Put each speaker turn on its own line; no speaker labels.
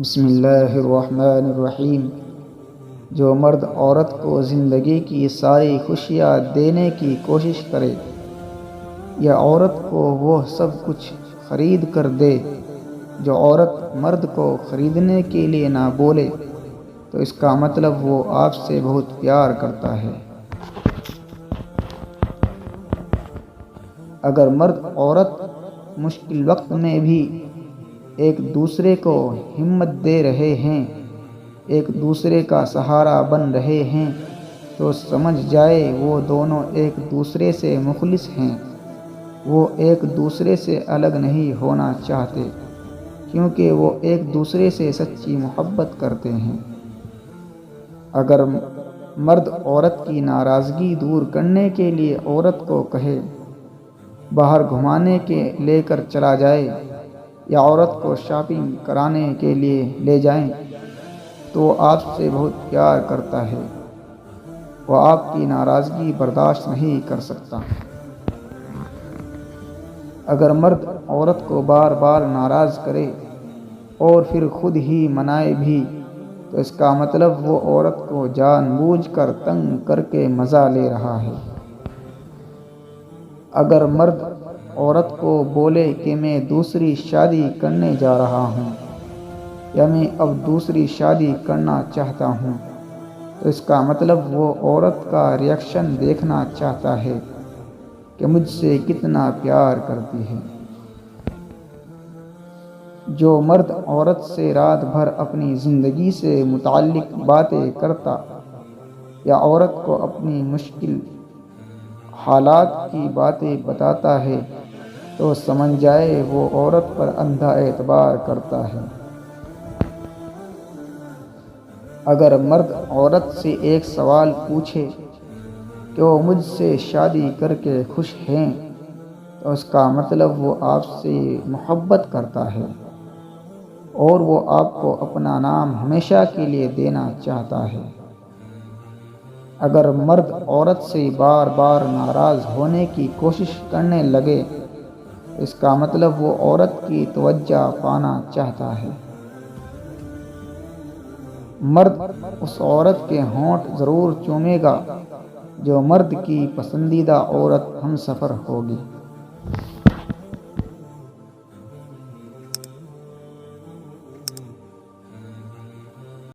بسم اللہ الرحمن الرحیم۔ جو مرد عورت کو زندگی کی ساری خوشیاں دینے کی کوشش کرے یا عورت کو وہ سب کچھ خرید کر دے جو عورت مرد کو خریدنے کے لیے نہ بولے تو اس کا مطلب وہ آپ سے بہت پیار کرتا ہے۔ اگر مرد عورت مشکل وقت میں بھی ایک دوسرے کو ہمت دے رہے ہیں، ایک دوسرے کا سہارا بن رہے ہیں، تو سمجھ جائے وہ دونوں ایک دوسرے سے مخلص ہیں۔ وہ ایک دوسرے سے الگ نہیں ہونا چاہتے کیونکہ وہ ایک دوسرے سے سچی محبت کرتے ہیں۔ اگر مرد عورت کی ناراضگی دور کرنے کے لیے عورت کو کہے باہر گھمانے کے لے کر چلا جائے یا عورت کو شاپنگ کرانے کے لیے لے جائیں تو وہ آپ سے بہت پیار کرتا ہے۔ وہ آپ کی ناراضگی برداشت نہیں کر سکتا۔ اگر مرد عورت کو بار بار ناراض کرے اور پھر خود ہی منائے بھی تو اس کا مطلب وہ عورت کو جان بوجھ کر تنگ کر کے مزہ لے رہا ہے۔ اگر مرد عورت کو بولے کہ میں دوسری شادی کرنے جا رہا ہوں یا میں اب دوسری شادی کرنا چاہتا ہوں تو اس کا مطلب وہ عورت کا ریئیکشن دیکھنا چاہتا ہے کہ مجھ سے کتنا پیار کرتی ہے۔ جو مرد عورت سے رات بھر اپنی زندگی سے متعلق باتیں کرتا یا عورت کو اپنی مشکل حالات کی باتیں بتاتا ہے تو سمجھ جائے وہ عورت پر اندھا اعتبار کرتا ہے۔ اگر مرد عورت سے ایک سوال پوچھے کہ وہ مجھ سے شادی کر کے خوش ہیں تو اس کا مطلب وہ آپ سے محبت کرتا ہے اور وہ آپ کو اپنا نام ہمیشہ کے لیے دینا چاہتا ہے۔ اگر مرد عورت سے بار بار ناراض ہونے کی کوشش کرنے لگے اس کا مطلب وہ عورت کی توجہ پانا چاہتا ہے۔ مرد اس عورت کے ہونٹ ضرور چومے گا جو مرد کی پسندیدہ عورت ہم سفر ہوگی۔